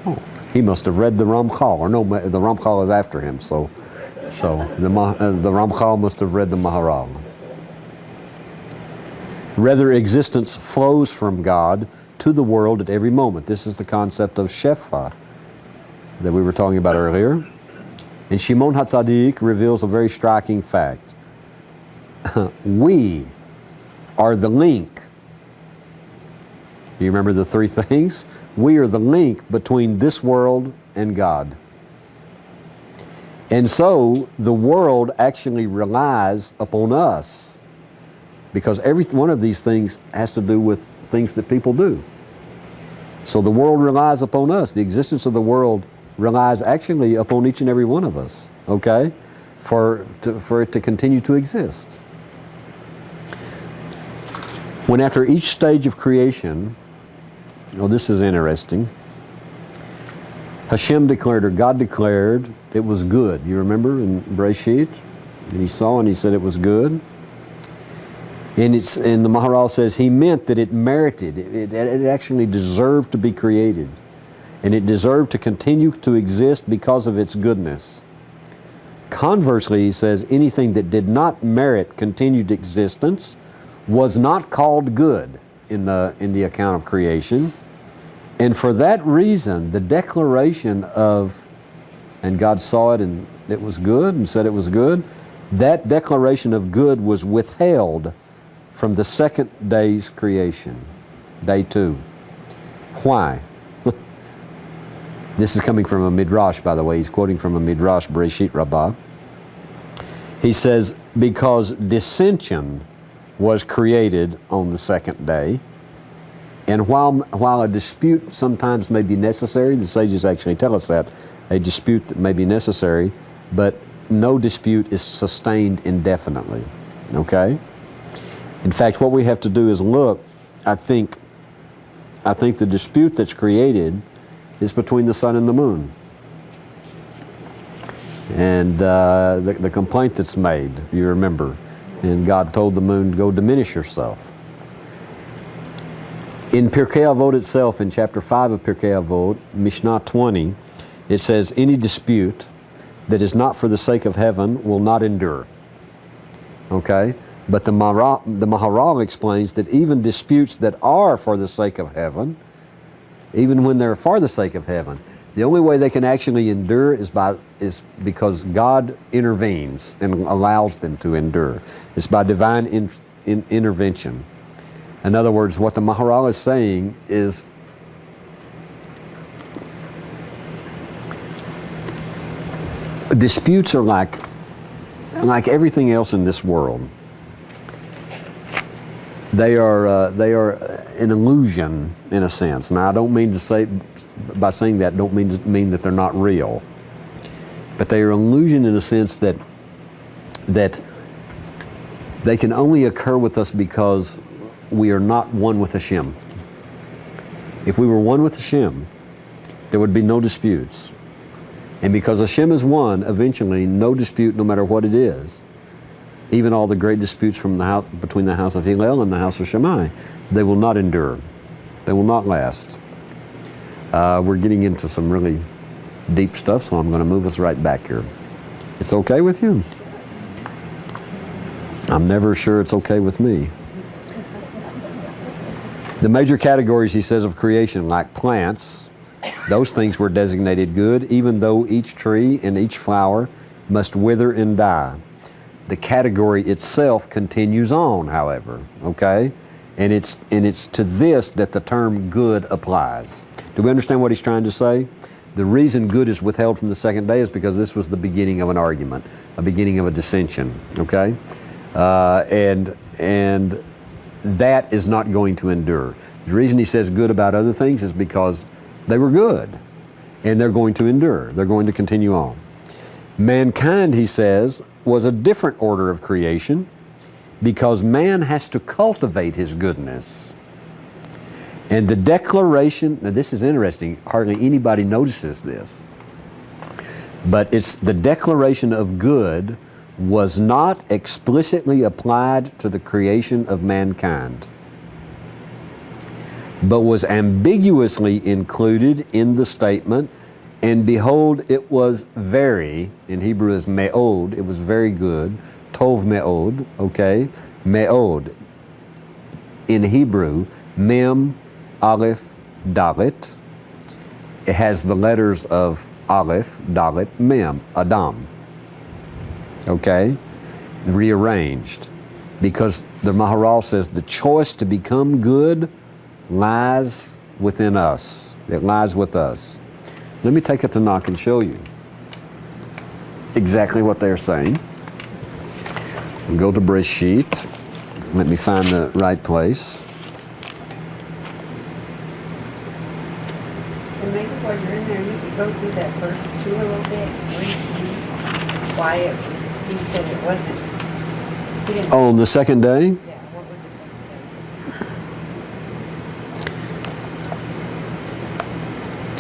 Speaker 1: Oh, he must have read the Ramchal, or no, the Ramchal is after him, so the Ramchal must have read the Maharal. Rather, existence flows from God to the world at every moment. This is the concept of Shefa that we were talking about earlier. And Shimon HaTzadik reveals a very striking fact. We are the link. You remember the three things? We are the link between this world and God. And so the world actually relies upon us, because every one of these things has to do with things that people do. So the world relies upon us. The existence of the world relies actually upon each and every one of us, okay, for it to continue to exist. When after each stage of creation, oh, this is interesting, Hashem declared, or God declared, it was good. You remember in Bereshit? And he saw and he said it was good. And the Maharal says he meant that it merited, it actually deserved to be created. And it deserved to continue to exist because of its goodness. Conversely, he says anything that did not merit continued existence was not called good in the account of creation. And for that reason, the declaration of, and God saw it and it was good and said it was good, that declaration of good was withheld from the second day's creation, day 2. Why? This is coming from a Midrash, by the way. He's quoting from a Midrash, Bereshit Rabbah. He says, because dissension was created on the second day, and while a dispute sometimes may be necessary, the sages actually tell us that, a dispute may be necessary, but no dispute is sustained indefinitely, okay? In fact, what we have to do is look, I think the dispute that's created is between the sun and the moon. And the complaint that's made, you remember, and God told the moon, go diminish yourself. In Pirkei Avot itself, in chapter 5 of Pirkei Avot, Mishnah 20, it says, any dispute that is not for the sake of heaven will not endure. Okay? But the Maharal explains that even disputes that are for the sake of heaven, even when they're for the sake of heaven, the only way they can actually endure is because God intervenes and allows them to endure. It's by divine intervention. In other words, what the Maharal is saying is disputes are like everything else in this world. They are an illusion in a sense. Now, I don't mean to say, by saying that, don't mean that they're not real. but they are illusion in a sense that they can only occur with us because we are not one with Hashem. If we were one with Hashem, there would be no disputes. And because Hashem is one, eventually, no dispute, no matter what it is, even all the great disputes from between the house of Hillel and the house of Shammai, they will not endure. They will not last. We're getting into some really deep stuff, so I'm going to move us right back here. It's okay with you? I'm never sure it's okay with me. The major categories, he says, of creation, like plants, those things were designated good, even though each tree and each flower must wither and die. The category itself continues on, however, okay? And it's to this that the term good applies. Do we understand what he's trying to say? The reason good is withheld from the second day is because this was the beginning of an argument, a beginning of a dissension, okay? And that is not going to endure. The reason he says good about other things is because they were good, and they're going to endure. They're going to continue on. Mankind, he says, was a different order of creation because man has to cultivate his goodness. And the declaration, now this is interesting, hardly anybody notices this, but it's the declaration of good was not explicitly applied to the creation of mankind, but was ambiguously included in the statement, and behold, it was very, in Hebrew is me'od, it was very good, tov me'od, okay, me'od. In Hebrew, mem, aleph, dalet, it has the letters of aleph, dalet, mem, Adam. Okay, rearranged, because the Maharal says the choice to become good lies within us. It lies with us. Let me take a Tanakh and show you exactly what they're saying. We'll go to Breshit. Let me find the right place.
Speaker 3: And maybe while you're in there, you could go through that verse 2 a little bit, briefly, why he said it wasn't. He didn't.
Speaker 1: On the second day?
Speaker 3: Yeah, what was the second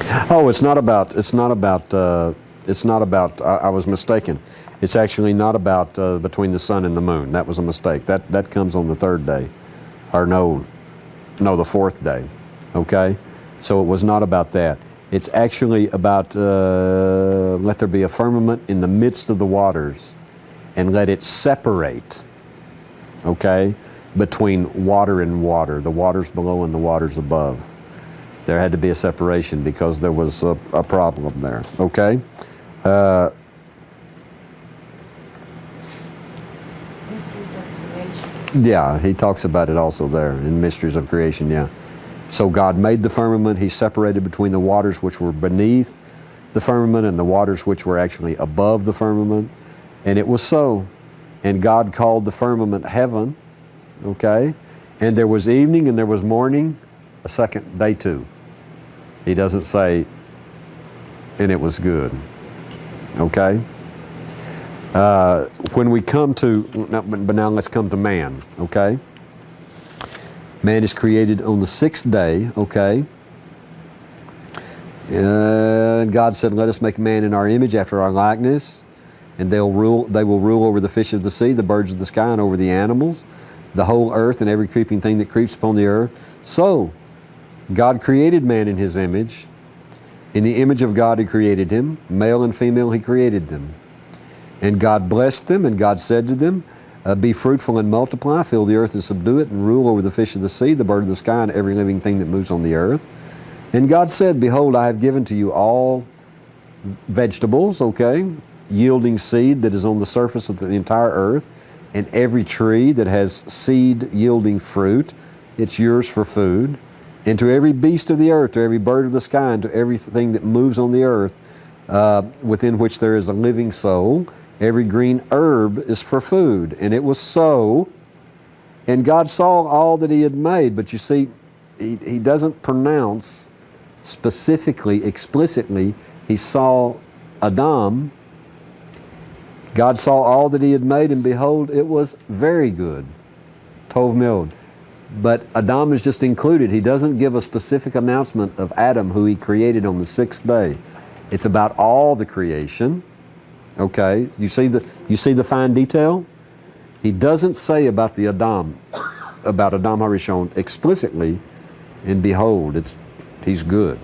Speaker 3: day?
Speaker 1: Oh, it's not about, I was mistaken. It's actually not about between the sun and the moon. That was a mistake. That comes on the third day. Or no, the fourth day. Okay? So it was not about that. It's actually about let there be a firmament in the midst of the waters and let it separate, okay, between water and water, the waters below and the waters above. There had to be a separation because there was a problem there, okay?
Speaker 3: Mysteries of creation.
Speaker 1: Yeah, he talks about it also there in Mysteries of Creation, yeah. So God made the firmament. He separated between the waters which were beneath the firmament and the waters which were actually above the firmament. And it was so. And God called the firmament heaven, okay? And there was evening and there was morning, a second, day 2. He doesn't say, and it was good, okay? When we come to, but now let's come to man, okay? Man is created on the 6th day, okay? And God said, let us make man in our image after our likeness. And they will rule over the fish of the sea, the birds of the sky, and over the animals, the whole earth, and every creeping thing that creeps upon the earth. So, God created man in His image. In the image of God He created him. Male and female He created them. And God blessed them, and God said to them, be fruitful and multiply, fill the earth and subdue it, and rule over the fish of the sea, the bird of the sky, and every living thing that moves on the earth. And God said, behold, I have given to you all vegetables, okay, yielding seed that is on the surface of the entire earth, and every tree that has seed yielding fruit, it's yours for food. And to every beast of the earth, to every bird of the sky, and to everything that moves on the earth, within which there is a living soul, every green herb is for food. And it was so. And God saw all that He had made. But you see, He doesn't pronounce specifically, explicitly. He saw Adam, God saw all that he had made, and behold, it was very good. Tov meod. But Adam is just included. He doesn't give a specific announcement of Adam, who he created on the sixth day. It's about all the creation. Okay, you see the fine detail? He doesn't say about Adam HaRishon explicitly, and behold, he's good.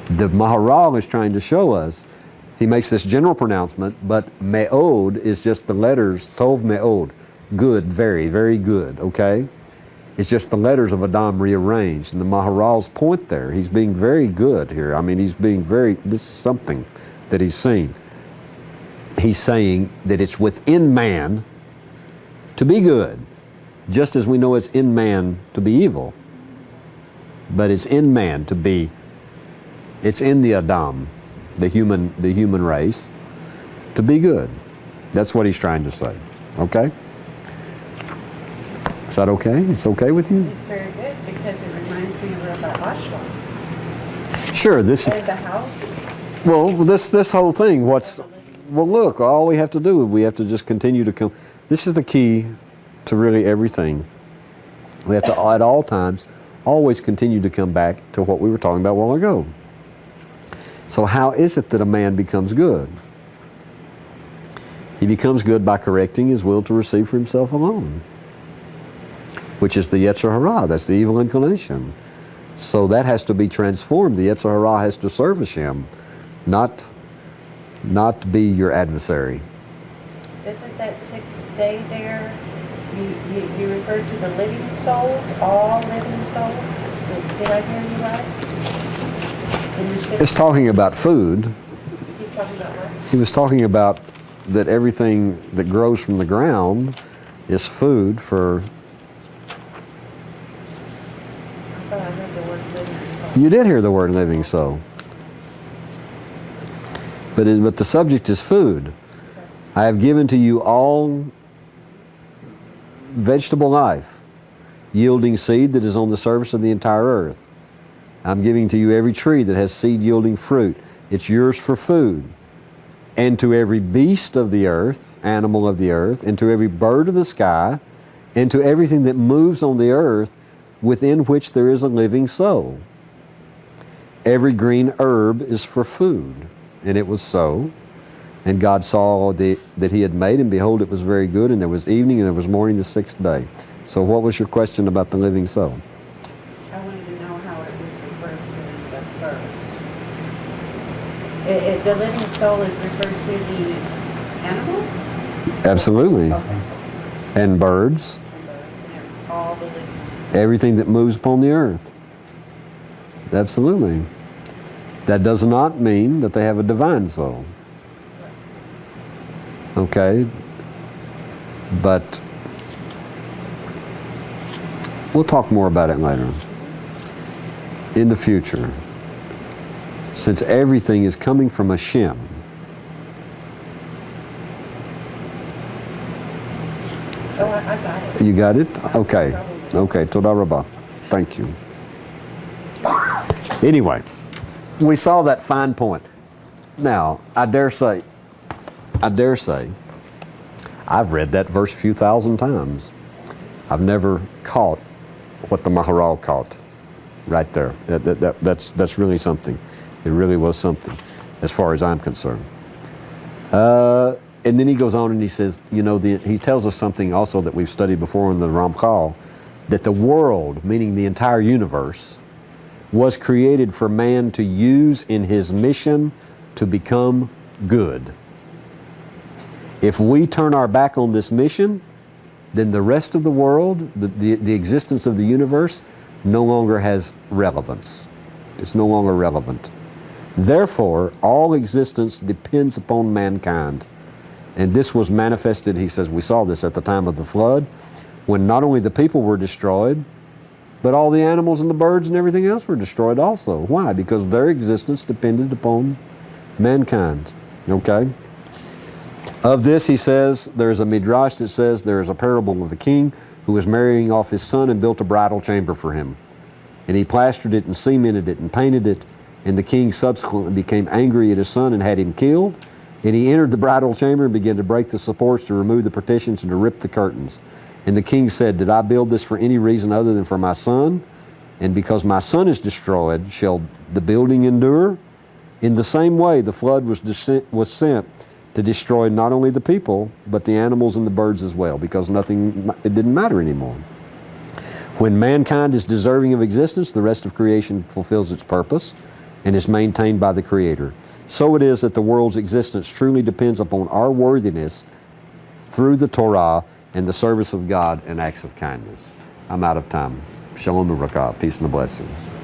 Speaker 1: The Maharal is trying to show us, he makes this general pronouncement, but me'od is just the letters, tov me'od, good, very, very good, okay? It's just the letters of Adam rearranged. And the Maharal's point there, he's being very good here. I mean, this is something that he's seen. He's saying that it's within man to be good, just as we know it's in man to be evil. But it's in man to be, it's in the Adam, the human race, to be good. That's what he's trying to say, okay? Is that okay? It's okay with you?
Speaker 3: It's very good because it reminds me of Rabbi Ashla.
Speaker 1: Sure,
Speaker 3: And the houses.
Speaker 1: well, this whole thing, well, look, all we have to do, we have to just continue to come. This is the key to really everything. We have to, at all times, always continue to come back to what we were talking about a while ago. So how is it that a man becomes good? He becomes good by correcting his will to receive for himself alone, which is the Yetzer Hara, that's the evil inclination. So that has to be transformed. The Yetzer Hara has to service him, not be your adversary.
Speaker 3: Isn't that sixth day there, you refer to the living souls, all living souls? Did I hear you right? In the sixth
Speaker 1: It's talking about food.
Speaker 3: He's talking about what?
Speaker 1: He was talking about that everything that grows from the ground is food for...
Speaker 3: I thought I heard the word living soul.
Speaker 1: You did hear the word living soul. But the subject is food. I have given to you all vegetable life, yielding seed that is on the surface of the entire earth. I'm giving to you every tree that has seed yielding fruit. It's yours for food. And to every beast of the earth, animal of the earth, and to every bird of the sky, and to everything that moves on the earth, within which there is a living soul. Every green herb is for food. And it was so. And God saw that he had made, and behold, it was very good, and there was evening, and there was morning the sixth day. So what was your question about the living soul?
Speaker 3: I wanted to know how it was referred to in the verse. The living soul is referred to the animals?
Speaker 1: Absolutely.
Speaker 3: Okay.
Speaker 1: And birds,
Speaker 3: And birds and all the living.
Speaker 1: everything that moves upon the earth. Absolutely. That does not mean that they have a divine soul. Okay? But we'll talk more about it later. In the future. Since everything is coming from Hashem.
Speaker 3: Oh, I got it.
Speaker 1: You got it? Okay. Okay, Toda Rabbah. Thank you. Anyway, we saw that fine point. Now, I dare say, I've read that verse a few thousand times. I've never caught what the Maharal caught right there. That's really something. It really was something, as far as I'm concerned. And then he goes on and he says, you know, he tells us something also that we've studied before in the Ramchal, that the world, meaning the entire universe, was created for man to use in his mission to become good. If we turn our back on this mission, then the rest of the world, the existence of the universe, no longer has relevance. It's no longer relevant. Therefore, all existence depends upon mankind. And this was manifested, he says, we saw this at the time of the flood, when not only the people were destroyed, but all the animals and the birds and everything else were destroyed also. Why? Because their existence depended upon mankind. Okay? Of this, he says, there's a midrash that says there is a parable of a king who was marrying off his son and built a bridal chamber for him. And he plastered it and cemented it and painted it. And the king subsequently became angry at his son and had him killed. And he entered the bridal chamber and began to break the supports, to remove the partitions, and to rip the curtains. And the king said, did I build this for any reason other than for my son? And because my son is destroyed, shall the building endure? In the same way, the flood was sent to destroy not only the people, but the animals and the birds as well, because it didn't matter anymore. When mankind is deserving of existence, the rest of creation fulfills its purpose and is maintained by the Creator. So it is that the world's existence truly depends upon our worthiness through the Torah and the service of God and acts of kindness. I'm out of time. Shalom Uvracha. Peace and blessings.